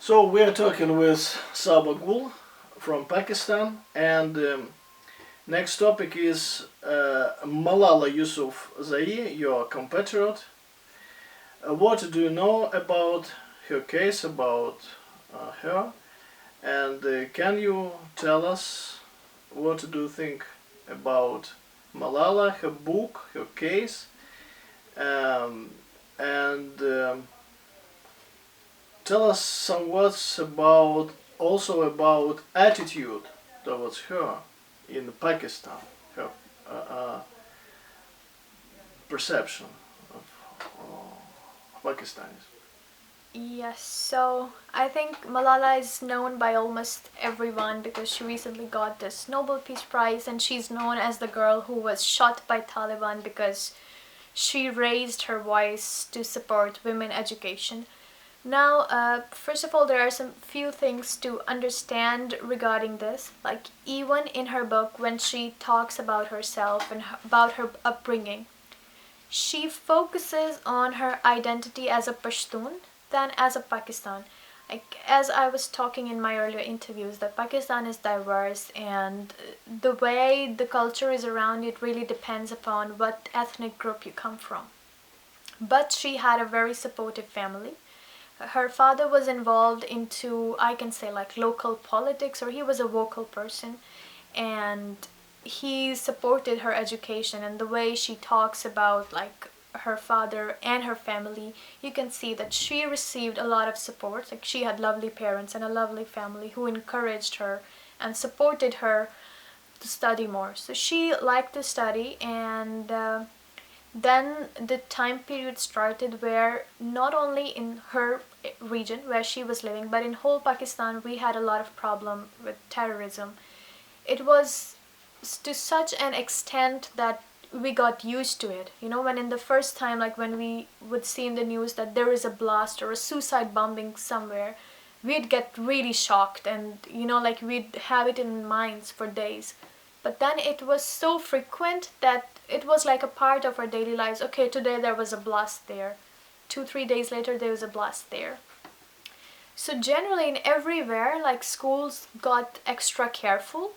So we're talking with Saba Gul from Pakistan, and next topic is Malala Yousafzai, your compatriot. What do you know about her case, about her, and can you tell us what do you think about Malala, her book, her case, and tell us some words about also about attitude towards her in Pakistan, her perception of Pakistanis. Yes, so I think Malala is known by almost everyone because she recently got this Nobel Peace Prize, and she's known as the girl who was shot by Taliban because she raised her voice to support women education. Now, first of all, there are some few things to understand regarding this. Like, even in her book, when she talks about herself and about her upbringing, she focuses on her identity as a Pashtun than as a Pakistan. Like, as I was talking in my earlier interviews, that Pakistan is diverse, and the way the culture is around it really depends upon what ethnic group you come from. But she had a very supportive family. Her father was involved into, I can say, like local politics, or he was a vocal person, and he supported her education. And the way she talks about like her father and her family, you can see that she received a lot of support. Like, she had lovely parents and a lovely family who encouraged her and supported her to study more. So she liked to study, and then the time period started where not only in her region where she was living, but in whole Pakistan, we had a lot of problem with terrorism. It was to such an extent that we got used to it. You know, when in the first time, like when we would see in the news that there is a blast or a suicide bombing somewhere, we'd get really shocked, and you know, like we'd have it in minds for days. But then it was so frequent that it was like a part of our daily lives. Okay, today there was a blast there. 2-3 days later, there was a blast there. So generally, in everywhere, like schools got extra careful.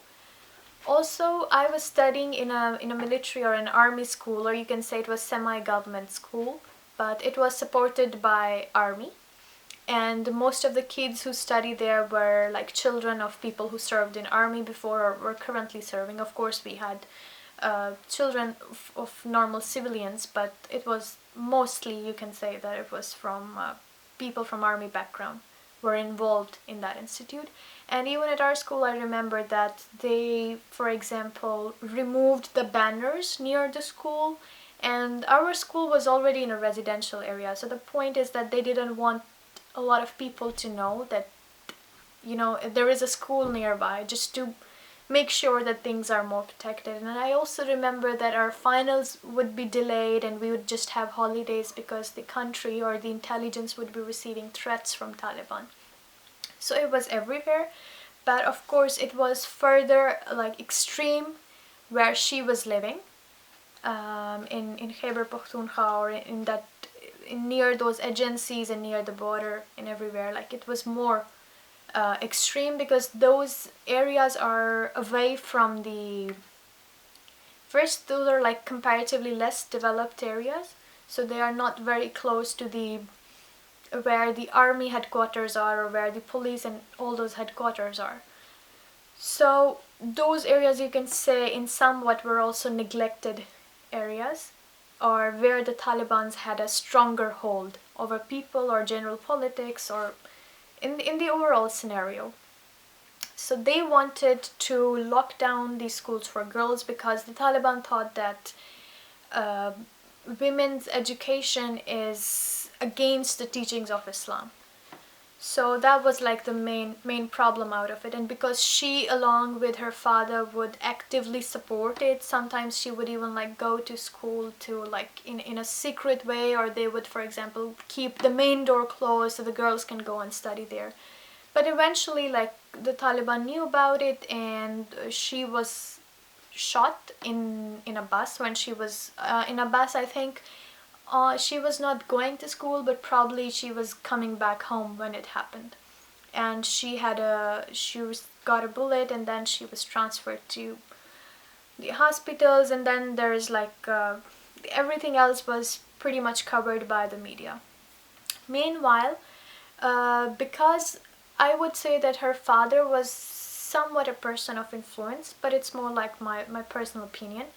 Also, I was studying in a military or an army school, or you can say it was semi-government school, but it was supported by army. And most of the kids who studied there were like children of people who served in army before or were currently serving. Of course, we had children of normal civilians, but it was mostly, you can say that it was from people from army background were involved in that institute. And even at our school, I remember that they, for example, removed the banners near the school, and our school was already in a residential area. So the point is that they didn't want a lot of people to know that, you know, there is a school nearby, just to make sure that things are more protected. And I also remember that our finals would be delayed and we would just have holidays because the country or the intelligence would be receiving threats from Taliban. So it was everywhere, but of course it was further like extreme where she was living, in Khyber Pakhtunkhwa, or in that near those agencies and near the border and everywhere. Like, it was more extreme because those areas are away from the, first, those are like comparatively less developed areas, so they are not very close to the where the army headquarters are or where the police and all those headquarters are. So those areas, you can say, in somewhat were also neglected areas, or where the Taliban had a stronger hold over people or general politics, or in the overall scenario. So they wanted to lock down these schools for girls because the Taliban thought that women's education is against the teachings of Islam. So that was like the main problem out of it. And because she, along with her father, would actively support it, sometimes she would even like go to school to like in a secret way, or they would, for example, keep the main door closed so the girls can go and study there. But eventually, like, the Taliban knew about it, and she was shot in a bus when she was in a bus, I think. She was not going to school, but probably she was coming back home when it happened. and got a bullet, and then she was transferred to the hospitals, and then there's like everything else was pretty much covered by the media. Meanwhile, because I would say that her father was somewhat a person of influence, but it's more like my personal opinion,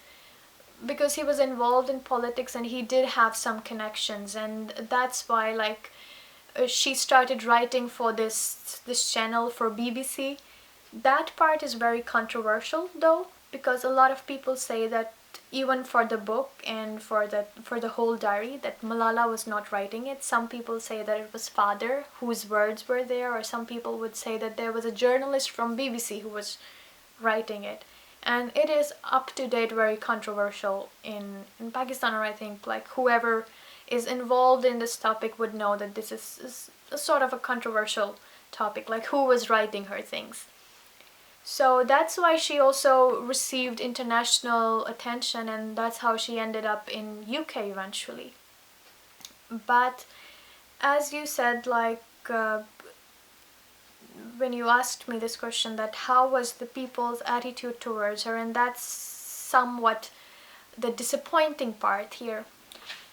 because he was involved in politics and he did have some connections, and that's why like she started writing for this channel for BBC. That part is very controversial though, because a lot of people say that even for the book and for the whole diary, that Malala was not writing it. Some people say that it was father whose words were there, or some people would say that there was a journalist from BBC who was writing it. And it is up to date very controversial in Pakistan, or I think like whoever is involved in this topic would know that this is a sort of a controversial topic, like who was writing her things. So that's why she also received international attention, and that's how she ended up in UK eventually. But as you said, like when you asked me this question, that how was the people's attitude towards her, and that's somewhat the disappointing part here.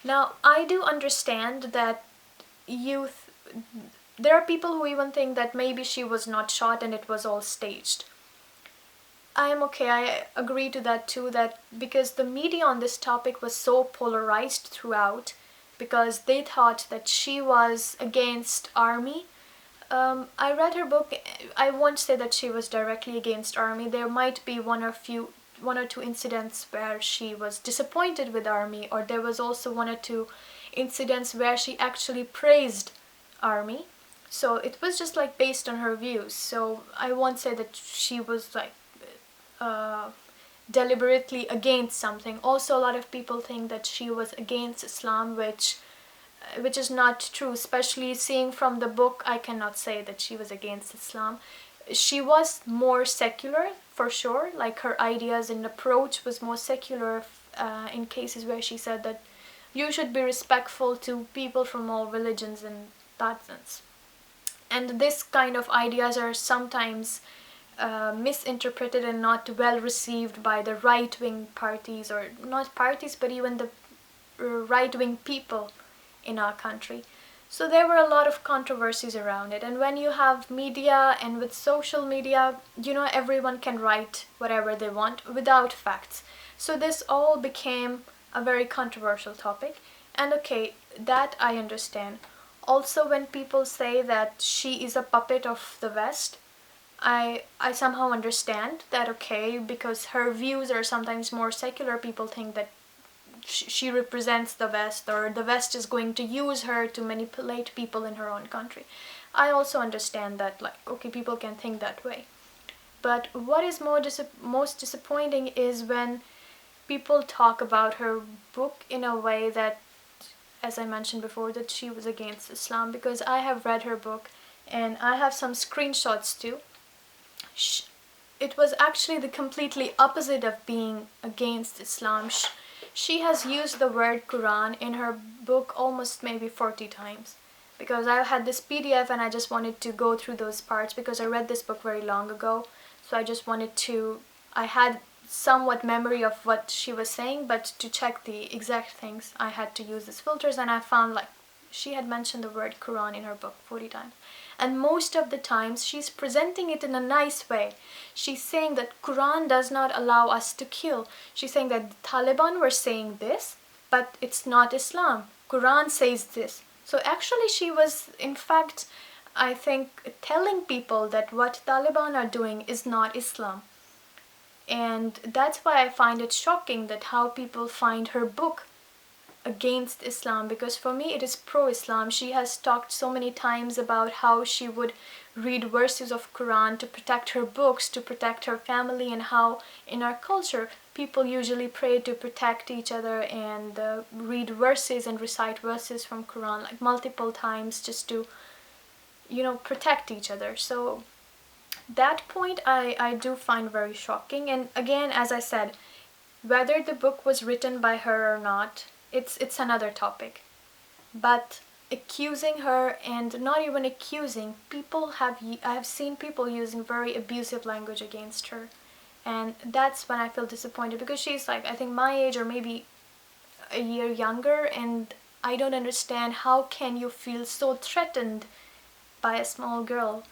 Now, I do understand that there are people who even think that maybe she was not shot and it was all staged. I am okay, I agree to that too, that because the media on this topic was so polarized throughout, because they thought that she was against army. I read her book. I won't say that she was directly against army. There might be one or two incidents where she was disappointed with army, or there was also one or two incidents where she actually praised army. So it was just like based on her views. So I won't say that she was like deliberately against something. Also, a lot of people think that she was against Islam, which is not true. Especially seeing from the book, I cannot say that she was against Islam. She was more secular for sure, like her ideas and approach was more secular in cases where she said that you should be respectful to people from all religions in that sense. And this kind of ideas are sometimes misinterpreted and not well received by the right-wing parties, or not parties but even the right-wing people in our country. So there were a lot of controversies around it, and when you have media and with social media, everyone can write whatever they want without facts. So this all became a very controversial topic, and okay, that I understand. Also, when people say that she is a puppet of the West, I somehow understand that, okay, because her views are sometimes more secular. People think that she represents the West, or the West is going to use her to manipulate people in her own country. I also understand that, like, okay, people can think that way. But what is most disappointing is when people talk about her book in a way that, as I mentioned before, that she was against Islam, because I have read her book and I have some screenshots too. It was actually the completely opposite of being against Islam. She has used the word Quran in her book almost maybe 40 times, because I had this PDF and I just wanted to go through those parts because I read this book very long ago. So I had somewhat memory of what she was saying, but to check the exact things I had to use these filters, and I found like she had mentioned the word Quran in her book 40 times. And most of the times she's presenting it in a nice way. She's saying that Quran does not allow us to kill. She's saying that the Taliban were saying this, but it's not Islam. Quran says this. So actually she was, in fact, I think, telling people that what Taliban are doing is not Islam. And that's why I find it shocking that how people find her book against Islam, because for me it is pro-Islam. She has talked so many times about how she would read verses of Quran to protect her books, to protect her family, and how in our culture people usually pray to protect each other and read verses and recite verses from Quran like multiple times just to protect each other. So that point I do find very shocking. And again, as I said, whether the book was written by her or not, it's another topic. But accusing her, and not even accusing, I have seen people using very abusive language against her. And that's when I feel disappointed, because she's like, I think my age or maybe a year younger, and I don't understand how can you feel so threatened by a small girl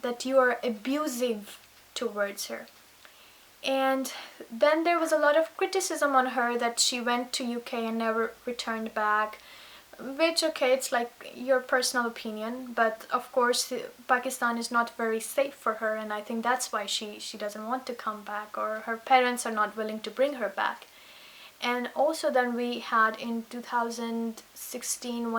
that you are abusive towards her. And then there was a lot of criticism on her that she went to UK and never returned back, which, okay, it's like your personal opinion, but of course Pakistan is not very safe for her, and I think that's why she doesn't want to come back, or her parents are not willing to bring her back. And also then we had in 2016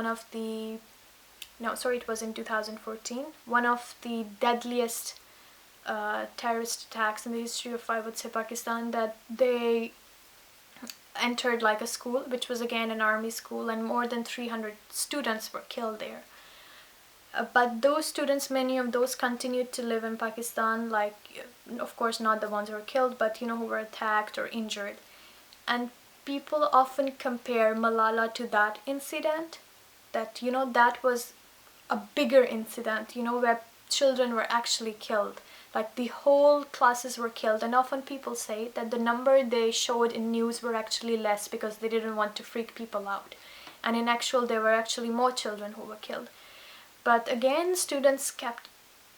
it was in 2014, one of the deadliest terrorist attacks in the history of, I would say, Pakistan, that they entered like a school, which was again an army school, and more than 300 students were killed there. But those students, many of those continued to live in Pakistan, like, of course not the ones who were killed, but who were attacked or injured. And people often compare Malala to that incident, that that was a bigger incident, where children were actually killed. Like the whole classes were killed, and often people say that the number they showed in news were actually less because they didn't want to freak people out. And in actual, there were actually more children who were killed. But again, students kept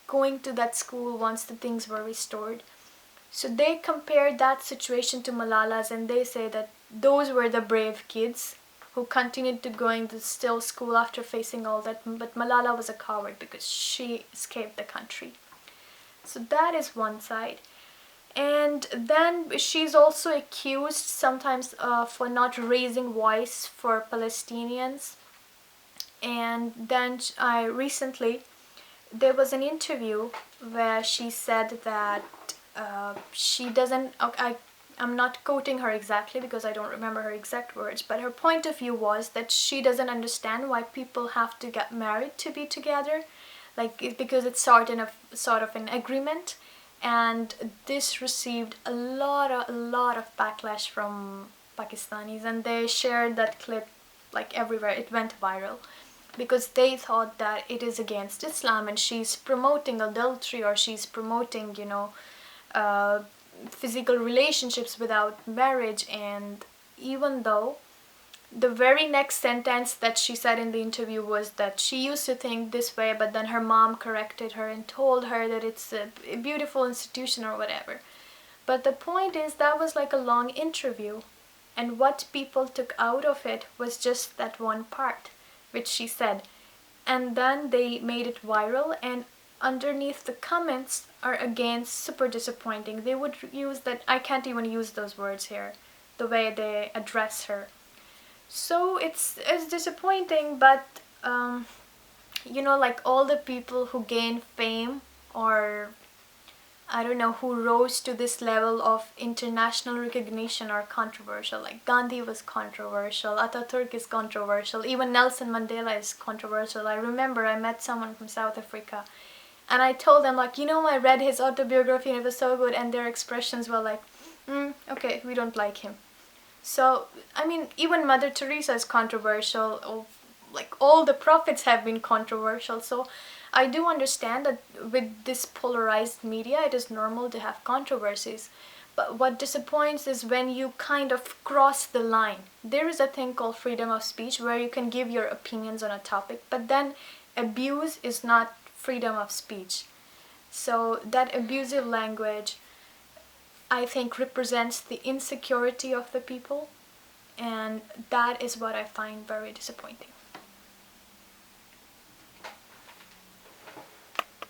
going to that school once the things were restored. So they compared that situation to Malala's, and they say that those were the brave kids who continued to going to still school after facing all that, but Malala was a coward because she escaped the country. So that is one side. And then she's also accused sometimes for not raising voice for Palestinians. And then recently there was an interview where she said that she doesn't, I'm not quoting her exactly because I don't remember her exact words, but her point of view was that she doesn't understand why people have to get married to be together, because it's sort of an agreement. And this received a lot of backlash from Pakistanis, and they shared that clip like everywhere. It went viral because they thought that it is against Islam and she's promoting adultery, or she's promoting physical relationships without marriage. And even though the very next sentence that she said in the interview was that she used to think this way, but then her mom corrected her and told her that it's a beautiful institution or whatever. But the point is, that was like a long interview, and what people took out of it was just that one part which she said. And then they made it viral, and underneath the comments are again super disappointing. They would use that, I can't even use those words here, the way they address her. So it's disappointing, but like all the people who gain fame, or I don't know, who rose to this level of international recognition, are controversial. Like Gandhi was controversial, Ataturk is controversial, even Nelson Mandela is controversial. I remember I met someone from South Africa, and I told them, like, I read his autobiography and it was so good, and their expressions were like, okay, we don't like him. So, I mean, even Mother Teresa is controversial, or like all the prophets have been controversial. So I do understand that with this polarized media, it is normal to have controversies. But what disappoints is when you kind of cross the line. There is a thing called freedom of speech where you can give your opinions on a topic, but then abuse is not freedom of speech. So that abusive language, I think, represents the insecurity of the people, and that is what I find very disappointing.